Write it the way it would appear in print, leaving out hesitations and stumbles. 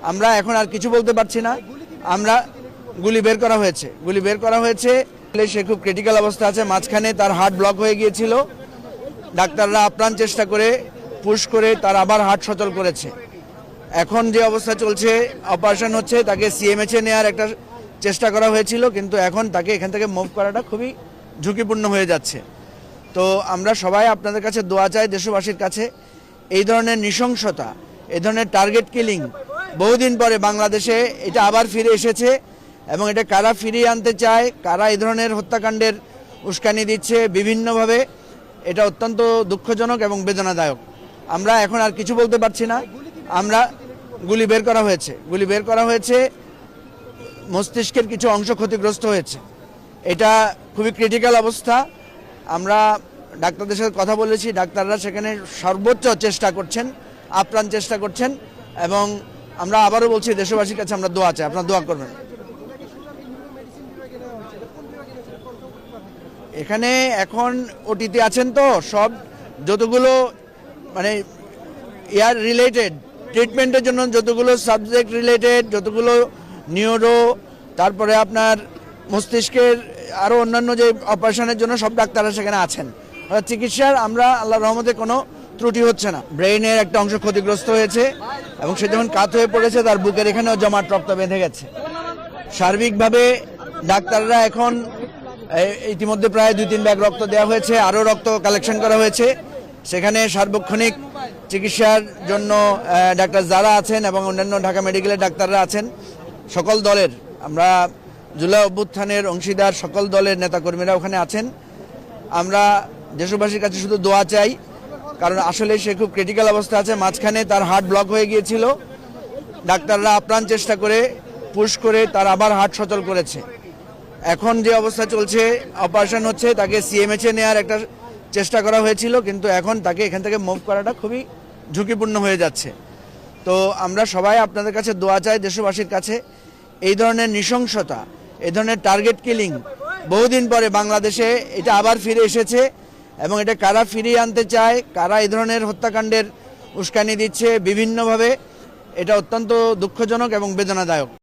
আমরা এখন আর কিছু বলতে পারছি না। আমরা গুলি বের করা হয়েছে। সে খুব ক্রিটিক্যাল অবস্থা আছে, মাঝখানে তার হার্ট ব্লক হয়ে গিয়েছিল। ডাক্তাররা আপ্রাণ চেষ্টা করে পুশ করে তার আবার হার্ট সচল করেছে। এখন যে অবস্থা চলছে, অপারেশন হচ্ছে, তাকে সিএমএইচে নেওয়ার একটা চেষ্টা করা হয়েছিল, কিন্তু এখন তাকে এখান থেকে মুভ করাটা খুবই ঝুঁকিপূর্ণ হয়ে যাচ্ছে। তো আমরা সবাই আপনাদের কাছে দোয়া চাই, দেশবাসীর কাছে। এই ধরনের নৃশংসতা, এই ধরনের টার্গেট কিলিং বহুদিন পরে বাংলাদেশে এটা আবার ফিরে এসেছে, এবং এটা কারা ফিরিয়ে আনতে চায়, কারা এই ধরনের হত্যাকাণ্ডের উস্কানি দিচ্ছে বিভিন্নভাবে, এটা অত্যন্ত দুঃখজনক এবং বেদনাদায়ক। আমরা এখন আর কিছু বলতে পারছি না। আমরা গুলি বের করা হয়েছে, মস্তিষ্কের কিছু অংশ ক্ষতিগ্রস্ত হয়েছে। এটা খুবই ক্রিটিক্যাল অবস্থা। আমরা ডাক্তারদের সাথে কথা বলেছি, ডাক্তাররা সেখানে সর্বোচ্চ চেষ্টা করছেন, আপ্রাণ চেষ্টা করছেন, এবং আমরা আবারও বলছি দেশবাসীর কাছে আমরা দোয়া চাই, আপনারা দোয়া করবেন। এখানে এখন ওটিতে আছেন তো সব, যতগুলো মানে এয়ার রিলেটেড ট্রিটমেন্টের জন্য যতগুলো সাবজেক্ট রিলেটেড, যতগুলো নিউরো, তারপরে আপনার মস্তিষ্কের আরও অন্যান্য যে অপারেশনের জন্য সব ডাক্তাররা সেখানে আছেন। চিকিৎসার আমরা আল্লাহর রহমতে কোনো ত্রুটি হচ্ছে না। ব্রেইনের একটা অংশ ক্ষতিগ্রস্ত হয়েছে, এবং সে যখন কাত হয়ে পড়েছে তার বুকের এখানেও জমাট রক্ত বেঁধে গেছে। সার্বিকভাবে ডাক্তাররা এখন ইতিমধ্যে প্রায় 2-3 ব্যাগ রক্ত দেওয়া হয়েছে, আরও রক্ত কালেকশন করা হয়েছে। সেখানে সার্বক্ষণিক চিকিৎসার জন্য ডাক্তার যারা আছেন এবং অন্যান্য ঢাকা মেডিকেলের ডাক্তাররা আছেন। সকল দলের, আমরা জুলাই অভ্যুত্থানের অংশীদার সকল দলের নেতাকর্মীরা ওখানে আছেন। আমরা দেশবাসীর কাছে শুধু দোয়া চাই, কারণ আসলে সে খুব ক্রিটিক্যাল অবস্থা আছে, মাঝখানে তার হার্ট ব্লক হয়ে গিয়েছিল। ডাক্তাররা আপ্রাণ চেষ্টা করে পুশ করে তার আবার হার্ট সচল করেছে। এখন যে অবস্থা চলছে, অপারেশন হচ্ছে, তাকে সিএমএইচে নেওয়ার একটা চেষ্টা করা হয়েছিল, কিন্তু এখন তাকে এখান থেকে মুভ করাটা খুবই ঝুঁকিপূর্ণ হয়ে যাচ্ছে। তো আমরা সবাই আপনাদের কাছে দোয়া চাই, দেশবাসীর কাছে। এই ধরনের নৃশংসতা, এই ধরনের টার্গেট কিলিং বহুদিন পরে বাংলাদেশে এটা আবার ফিরে এসেছে, এবং এটা কারা ফিরিয়ে আনতে চায়, কারা এই ধরনের হত্যাকাণ্ডের উস্কানি দিচ্ছে বিভিন্নভাবে, এটা অত্যন্ত দুঃখজনক এবং বেদনাদায়ক।